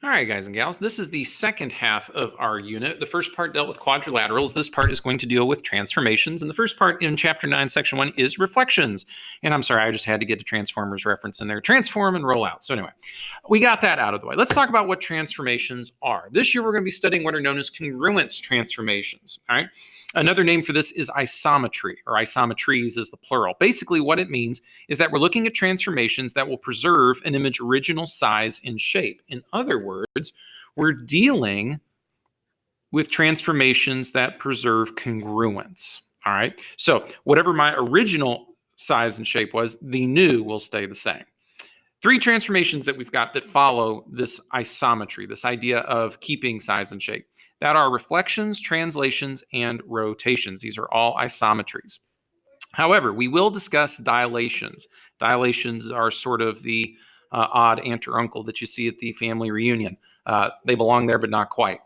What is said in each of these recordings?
All right, guys and gals, this is the second half of our unit. The first part dealt with quadrilaterals. This part is going to deal with transformations. And the first part in Chapter 9, Section 1 is reflections. And I'm sorry, I just had to get a Transformers reference in there. Transform and roll out. So anyway, we got that out of the way. Let's talk about what transformations are. This year, we're going to be studying what are known as congruence transformations. All right. Another name for this is isometry, or isometries is the plural. Basically, what it means is that we're looking at transformations that will preserve an image original size and shape. In other words, we're dealing with transformations that preserve congruence. All right. So whatever my original size and shape was, the new will stay the same. Three transformations that we've got that follow this isometry, this idea of keeping size and shape, that are reflections, translations, and rotations. These are all isometries. However, we will discuss dilations. Dilations are sort of the odd aunt or uncle that you see at the family reunion. They belong there, but not quite.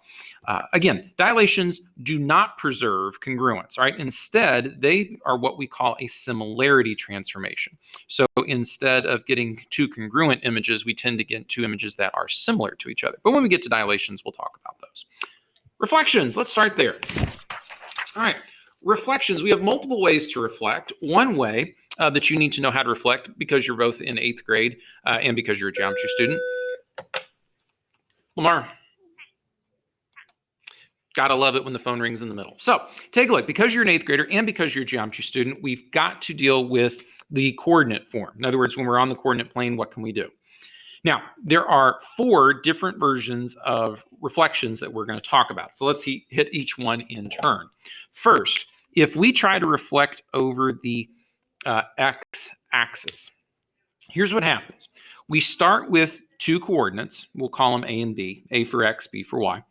Again, dilations do not preserve congruence, right? Instead, they are what we call a similarity transformation. So instead of getting two congruent images, we tend to get two images that are similar to each other. But when we get to dilations, we'll talk about those. Reflections, let's start there. All right. Reflections, we have multiple ways to reflect. One way that you need to know how to reflect, because you're both in 8th grade and because you're a geometry student. Lamar, gotta love it when the phone rings in the middle. So take a look. Because you're an 8th grader and because you're a geometry student, we've got to deal with the coordinate form. In other words, when we're on the coordinate plane, what can we do? Now, there are 4 different versions of reflections that we're going to talk about. So let's hit each one in turn. First, if we try to reflect over the x-axis, here's what happens. We start with 2 coordinates. We'll call them A and B, A for x, B for y.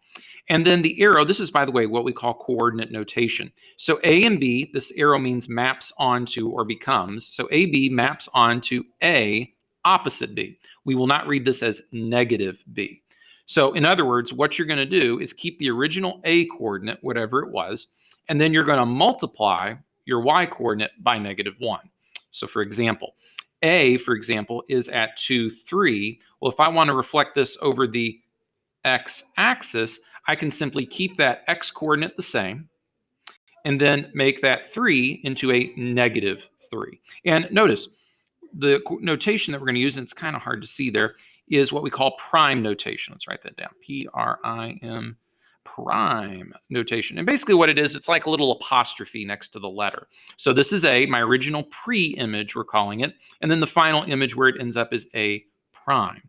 And then the arrow, this is, by the way, what we call coordinate notation. So A and B, this arrow means maps onto or becomes. So AB maps onto A opposite B. We will not read this as negative B. So in other words, what you're going to do is keep the original A coordinate, whatever it was, and then you're going to multiply your Y coordinate by -1. So for example, A, for example, is at 2, 3. Well, if I want to reflect this over the x-axis, I can simply keep that x coordinate the same and then make that 3 into a -3. And notice, the notation that we're going to use, and it's kind of hard to see there, is what we call prime notation. Let's write that down. P-R-I-M, prime notation. And basically what it is, it's like a little apostrophe next to the letter. So this is A, my original pre-image, we're calling it. And then the final image where it ends up is A prime.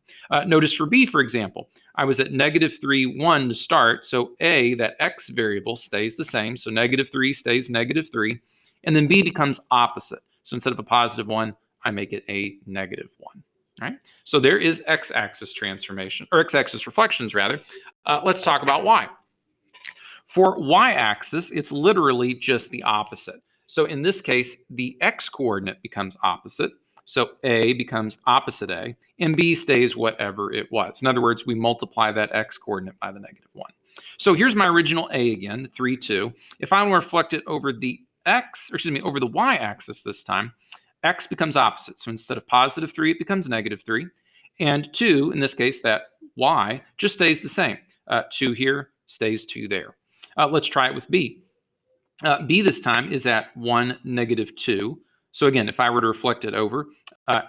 Notice for B, for example, I was at -3, 1 to start. So A, that X variable, stays the same. So -3 stays -3. And then B becomes opposite. So instead of a +1, I make it a -1. All right. So there is x-axis transformation, or x-axis reflections, rather. Let's talk about Y. For y-axis, it's literally just the opposite. So in this case, the x coordinate becomes opposite. So A becomes opposite A, and B stays whatever it was. In other words, we multiply that x coordinate by the -1. So here's my original A again, 3, 2. If I want to reflect it over the over the y-axis this time, x becomes opposite. So instead of +3, it becomes -3. And 2, in this case, that y just stays the same. 2 here stays 2 there. Let's try it with B. B this time is at 1, -2. So again, if I were to reflect it over,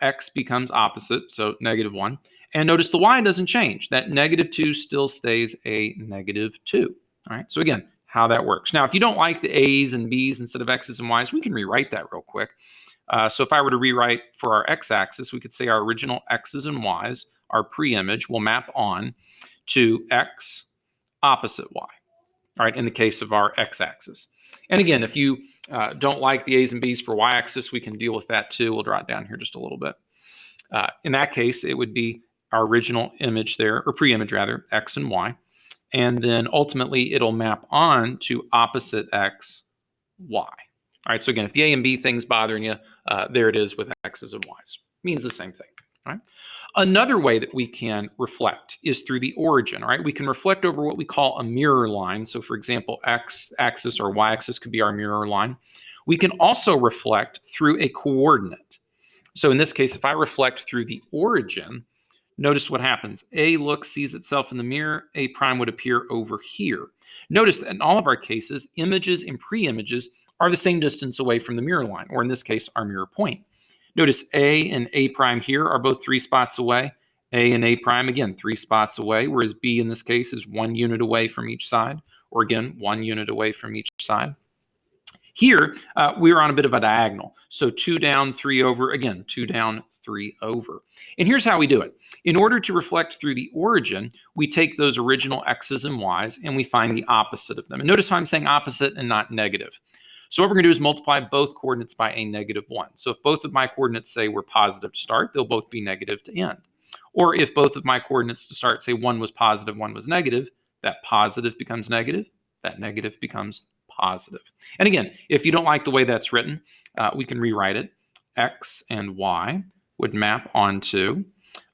x becomes opposite, so -1. And notice the y doesn't change. That -2 still stays a -2. All right, so again, how that works. Now, if you don't like the A's and B's instead of X's and Y's, we can rewrite that real quick. So if I were to rewrite for our x-axis, we could say our original x's and y's, our pre-image, will map on to x opposite y, all right, in the case of our x-axis. And again, if you don't like the A's and B's for y-axis, we can deal with that too. We'll draw it down here just a little bit. In that case, it would be our original image there, or pre-image rather, x and y. And then ultimately, it'll map on to opposite x, y. All right, so again, if the A and B thing's bothering you, there it is with X's and Y's. Means the same thing, all right? Another way that we can reflect is through the origin, all right? We can reflect over what we call a mirror line. So for example, X-axis or Y-axis could be our mirror line. We can also reflect through a coordinate. So in this case, if I reflect through the origin, Notice what happens. A looks, sees itself in the mirror. A prime would appear over here. Notice that in all of our cases, images and pre-images are the same distance away from the mirror line, or in this case, our mirror point. Notice A and A prime here are both 3 spots away. A and A prime, again, 3 spots away, whereas B in this case is 1 unit away from each side, or again, 1 unit away from each side. Here, we're on a bit of a diagonal. So 2 down, 3 over, again, 2 down, 3 over. And here's how we do it. In order to reflect through the origin, we take those original x's and y's and we find the opposite of them. And notice how I'm saying opposite and not negative. So what we're going to do is multiply both coordinates by a -1. So if both of my coordinates say were positive to start, they'll both be negative to end. Or if both of my coordinates to start say one was positive, one was negative, that positive becomes negative, that negative becomes positive. And again, if you don't like the way that's written, we can rewrite it. X and Y would map onto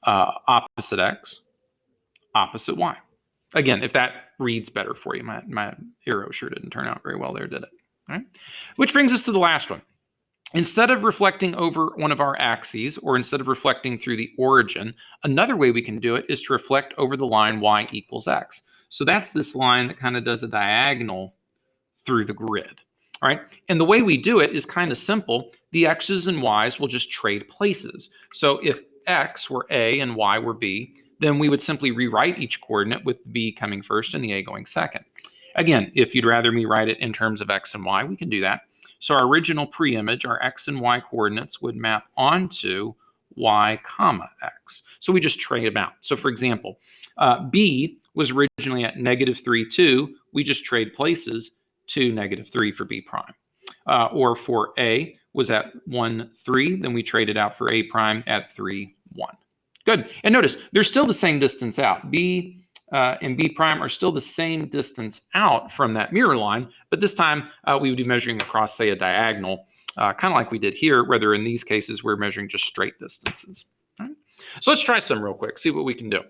opposite X, opposite Y. Again, if that reads better for you, my arrow sure didn't turn out very well there, did it? All right. Which brings us to the last one. Instead of reflecting over one of our axes, or instead of reflecting through the origin, another way we can do it is to reflect over the line y equals x. So that's this line that kind of does a diagonal through the grid. All right. And the way we do it is kind of simple. The x's and y's will just trade places. So if x were A and y were B, then we would simply rewrite each coordinate with B coming first and the A going second. Again, if you'd rather me write it in terms of x and y, we can do that. So our original pre-image, our x and y coordinates would map onto y comma x. So we just trade them out. So for example, B was originally at -3, 2. We just trade places to -3 for B prime. Or for A was at 1, 3, then we traded out for A prime at 3, 1. Good. And notice, they're still the same distance out. B and B prime are still the same distance out from that mirror line, but this time we would be measuring across, say, a diagonal, kind of like we did here, whether in these cases we're measuring just straight distances. All right? So let's try some real quick, see what we can do.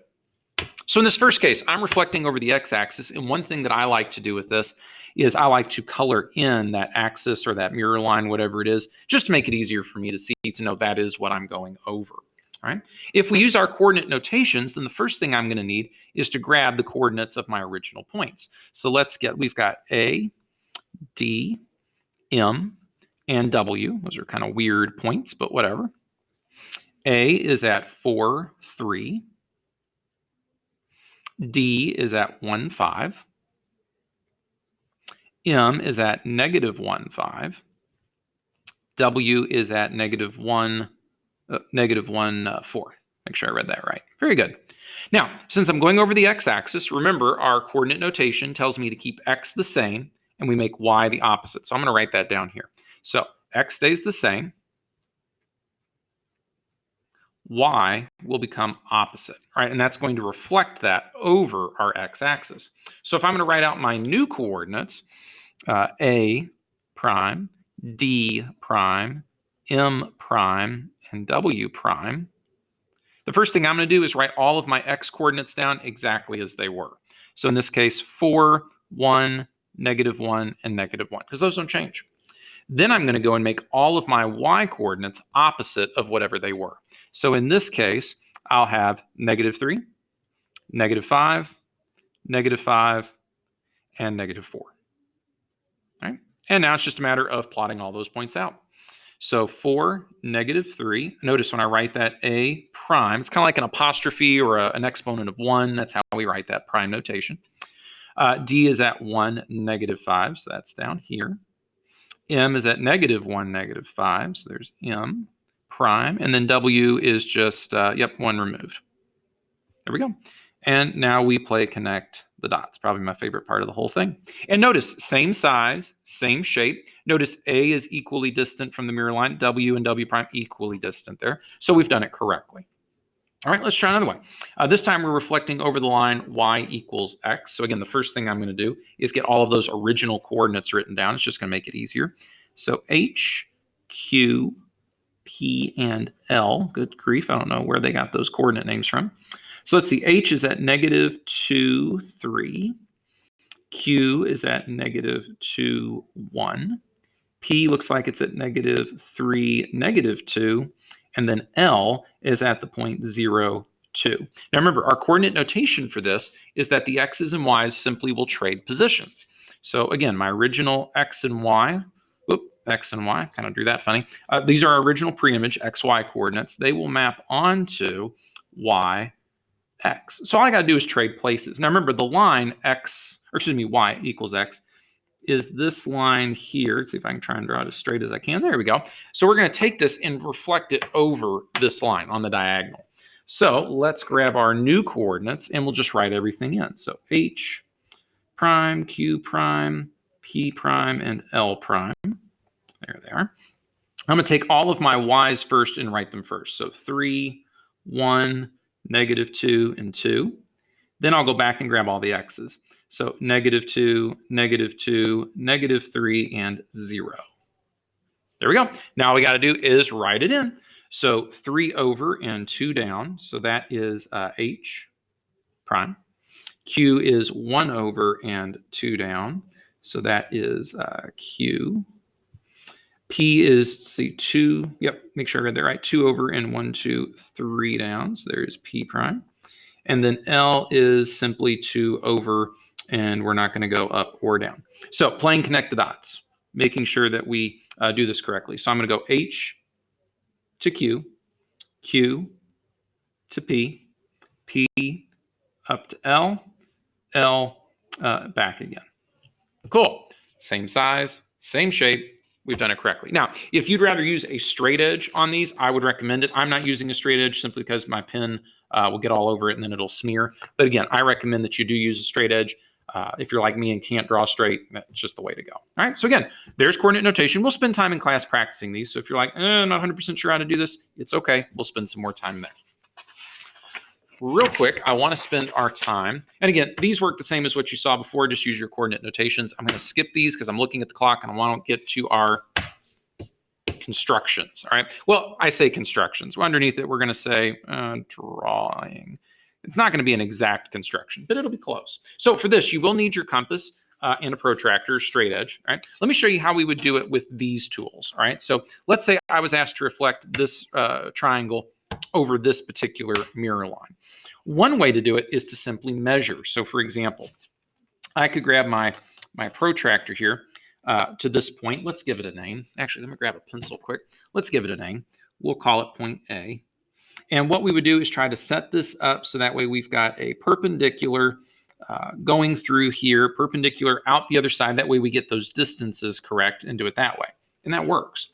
So in this first case, I'm reflecting over the x-axis, and one thing that I like to do with this is I like to color in that axis or that mirror line, whatever it is, just to make it easier for me to see, to know that is what I'm going over. All right. If we use our coordinate notations, then the first thing I'm going to need is to grab the coordinates of my original points. So we've got A, D, M, and W. Those are kind of weird points, but whatever. A is at 4, 3. D is at 1, 5. M is at -1, 5. W is at -1, 4. Make sure I read that right. Very good. Now, since I'm going over the x-axis, remember our coordinate notation tells me to keep x the same and we make y the opposite. So I'm going to write that down here. So x stays the same. Y will become opposite, right? And that's going to reflect that over our x-axis. So if I'm going to write out my new coordinates, A prime, D prime, M prime, and W prime, the first thing I'm going to do is write all of my x coordinates down exactly as they were. So in this case, 4, 1, -1, and -1, because those don't change. Then I'm going to go and make all of my y coordinates opposite of whatever they were. So in this case, I'll have -3, -5, -5, and -4. All right? And now it's just a matter of plotting all those points out. So 4, -3. Notice when I write that A prime, it's kind of like an apostrophe or an exponent of 1. That's how we write that prime notation. D is at 1, -5, so that's down here. M is at -1, -5, so there's M prime. And then W is just, 1 removed. There we go. And now we play connect the dots. Probably my favorite part of the whole thing. And notice, same size, same shape. Notice A is equally distant from the mirror line. W and W prime equally distant there. So we've done it correctly. All right, let's try another one. This time we're reflecting over the line y equals x. So again, the first thing I'm going to do is get all of those original coordinates written down. It's just going to make it easier. So H, Q, P, and L. Good grief, I don't know where they got those coordinate names from. So let's see, H is at -2, 3. Q is at -2, 1. P looks like it's at -3, -2. And then L is at the point 0, 2. Now remember, our coordinate notation for this is that the x's and y's simply will trade positions. So again, my original x and y, x and y, kind of drew that funny. These are our original pre-image xy coordinates. They will map onto y, x. So all I got to do is trade places. Now remember, the line y equals x is this line here. Let's see if I can try and draw it as straight as I can. There we go. So we're going to take this and reflect it over this line on the diagonal. So let's grab our new coordinates and we'll just write everything in. So h prime, q prime, p prime, and l prime. There they are. I'm going to take all of my y's first and write them first. So 3, 1, -2, and 2. Then I'll go back and grab all the x's. So -2, -2, -3, and 0. There we go. Now all we got to do is write it in. So 3 over and 2 down. So that is h prime. Q is 1 over and 2 down. So that is q. P is, see, 2. Yep, make sure I read that right. 2 over and 1, 2, 3 down. So there's P prime. And then L is simply 2 over, and we're not going to go up or down. So playing connect the dots, making sure that we do this correctly. So I'm going to go H to Q, Q to P, P up to L, L back again. Cool. Same size, same shape. We've done it correctly. Now, if you'd rather use a straight edge on these, I would recommend it. I'm not using a straight edge simply because my pen will get all over it and then it'll smear. But again, I recommend that you do use a straight edge. If you're like me and can't draw straight, that's just the way to go. All right, so again, there's coordinate notation. We'll spend time in class practicing these. So if you're like, I'm not 100% sure how to do this, it's okay. We'll spend some more time there. Real quick, I want to spend our time, and again, these work the same as what you saw before, just use your coordinate notations. I'm going to skip these because I'm looking at the clock and I want to get to our constructions, all right? Well, I say constructions. Well, underneath it, we're going to say drawing. It's not going to be an exact construction, but it'll be close. So for this, you will need your compass and a protractor, straight edge, all right? Let me show you how we would do it with these tools, all right? So let's say I was asked to reflect this triangle over this particular mirror line. One way to do it is to simply measure. So for example, I could grab my protractor here to this point. Let's give it a name. Actually, let me grab a pencil quick. Let's give it a name. We'll call it point A. And what we would do is try to set this up so that way we've got a perpendicular going through here, perpendicular out the other side. That way we get those distances correct and do it that way. And that works.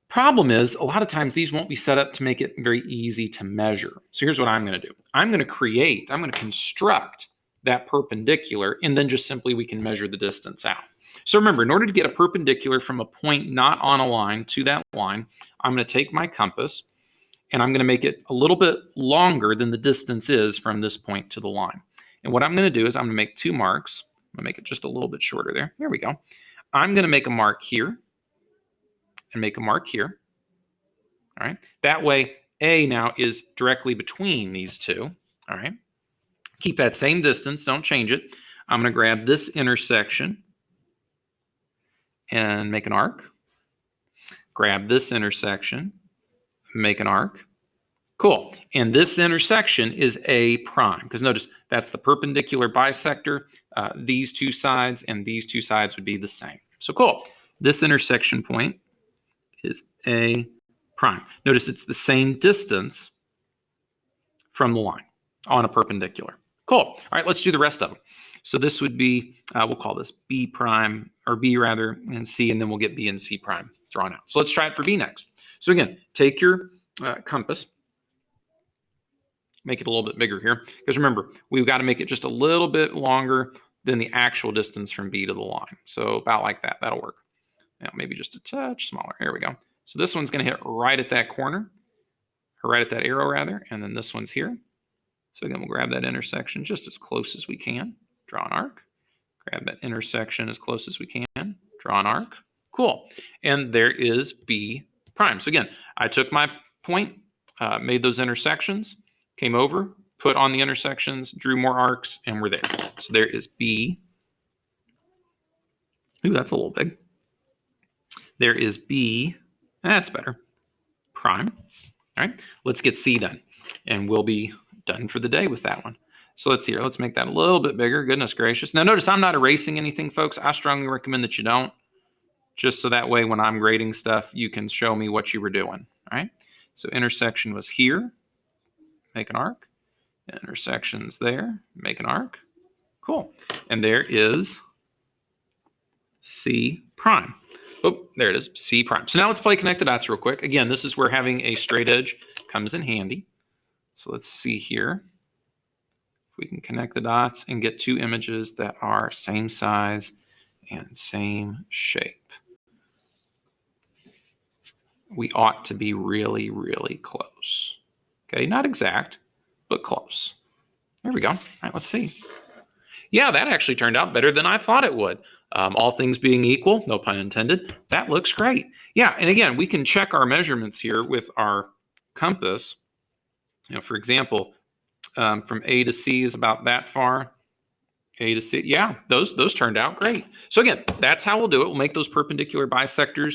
Problem is, a lot of times these won't be set up to make it very easy to measure. So here's what I'm going to do. I'm going to construct that perpendicular, and then just simply we can measure the distance out. So remember, in order to get a perpendicular from a point not on a line to that line, I'm going to take my compass, and I'm going to make it a little bit longer than the distance is from this point to the line. And what I'm going to do is I'm going to make 2 marks. I'm going to make it just a little bit shorter there. There we go. I'm going to make a mark here, and make a mark here. All right. That way, A now is directly between these two. All right. Keep that same distance. Don't change it. I'm going to grab this intersection and make an arc. Grab this intersection, make an arc. Cool. And this intersection is A prime, because notice that's the perpendicular bisector. These two sides and these two sides would be the same. So cool. This intersection point is A prime. Notice it's the same distance from the line on a perpendicular. Cool. All right, let's do the rest of them. So this would be, we'll call this B prime, or B rather, and C, and then we'll get B and C prime drawn out. So let's try it for B next. So again, take your compass, make it a little bit bigger here, because remember, we've got to make it just a little bit longer than the actual distance from B to the line. So about like that, that'll work. Now, maybe just a touch smaller. Here we go. So this one's going to hit right at that corner, or right at that arrow rather, and then this one's here. So again, we'll grab that intersection just as close as we can, draw an arc, grab that intersection as close as we can, draw an arc. Cool. And there is B prime. So again, I took my point, made those intersections, came over, put on the intersections, drew more arcs, and we're there. So there is B. Ooh, that's a little big. There is B, that's better, prime. All right, let's get C done. And we'll be done for the day with that one. So let's see here. Let's make that a little bit bigger. Goodness gracious. Now notice I'm not erasing anything, folks. I strongly recommend that you don't, just so that way when I'm grading stuff, you can show me what you were doing. All right. So intersection was here. Make an arc. Intersections there. Make an arc. Cool. And there is C prime. Oh, there it is, C prime. So now let's play connect the dots real quick. Again, this is where having a straight edge comes in handy. So let's see here. If we can connect the dots and get two images that are same size and same shape. We ought to be really, really close. Okay, not exact, but close. There we go. All right, let's see. Yeah, that actually turned out better than I thought it would. All things being equal, no pun intended, that looks great. Yeah, and again, we can check our measurements here with our compass. You know, for example, from A to C is about that far. A to C, yeah, those turned out great. So again, that's how we'll do it. We'll make those perpendicular bisectors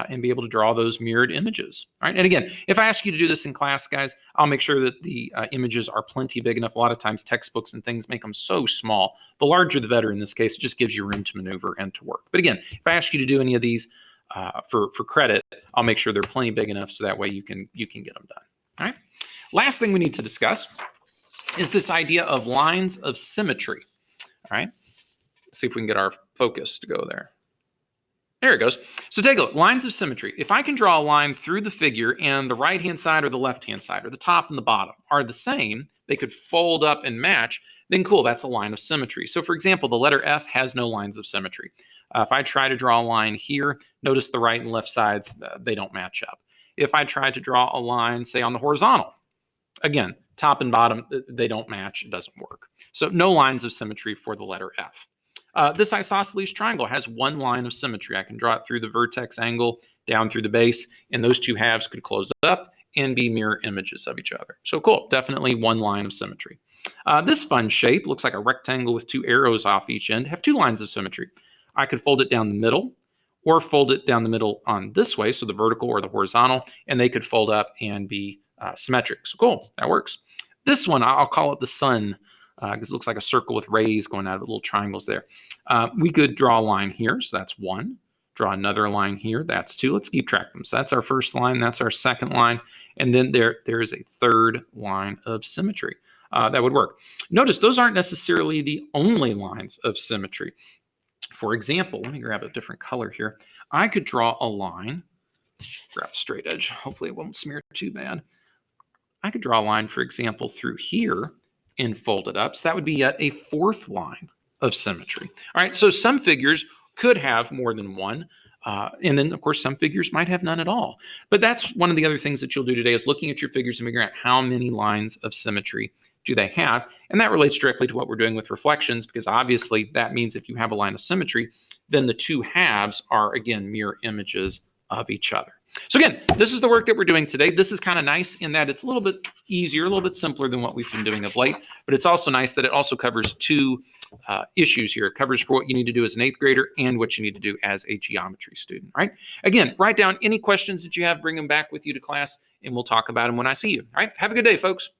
and be able to draw those mirrored images. All right, and again, if I ask you to do this in class, guys, I'll make sure that the images are plenty big enough. A lot of times textbooks and things make them so small. The larger the better in this case. It just gives you room to maneuver and to work. But again, if I ask you to do any of these for credit, I'll make sure they're plenty big enough so that way you can get them done. All right, last thing we need to discuss is this idea of lines of symmetry. All right, let's see if we can get our focus to go there. There it goes. So take a look. Lines of symmetry. If I can draw a line through the figure and the right-hand side or the left-hand side or the top and the bottom are the same, they could fold up and match, then cool, that's a line of symmetry. So for example, the letter F has no lines of symmetry. If I try to draw a line here, notice the right and left sides, they don't match up. If I try to draw a line, say on the horizontal, again, top and bottom, they don't match, it doesn't work. So no lines of symmetry for the letter F. This isosceles triangle has one line of symmetry. I can draw it through the vertex angle, down through the base, and those two halves could close up and be mirror images of each other. So cool, definitely one line of symmetry. This fun shape looks like a rectangle with two arrows off each end, have two lines of symmetry. I could fold it down the middle or fold it down the middle on this way, so the vertical or the horizontal, and they could fold up and be symmetric. So cool, that works. This one, I'll call it the sun, because it looks like a circle with rays going out of it, little triangles there. We could draw a line here, so that's one. Draw another line here, that's two. Let's keep track of them. So that's our first line, that's our second line, and then there is a third line of symmetry. That would work. Notice those aren't necessarily the only lines of symmetry. For example, let me grab a different color here. I could draw a line, grab a straight edge. Hopefully it won't smear too bad. I could draw a line, for example, through here and fold it up. So that would be yet a fourth line of symmetry. All right, so some figures could have more than one. And then, of course, some figures might have none at all. But that's one of the other things that you'll do today is looking at your figures and figuring out how many lines of symmetry do they have. And that relates directly to what we're doing with reflections, because obviously that means if you have a line of symmetry, then the two halves are, again, mirror images of each other. So again, this is the work that we're doing today. This is kind of nice in that it's a little bit easier, a little bit simpler than what we've been doing of late, but it's also nice that it also covers two issues here. It covers for what you need to do as an 8th grader and what you need to do as a geometry student, right? Again, write down any questions that you have, bring them back with you to class, and we'll talk about them when I see you. All right, have a good day, folks.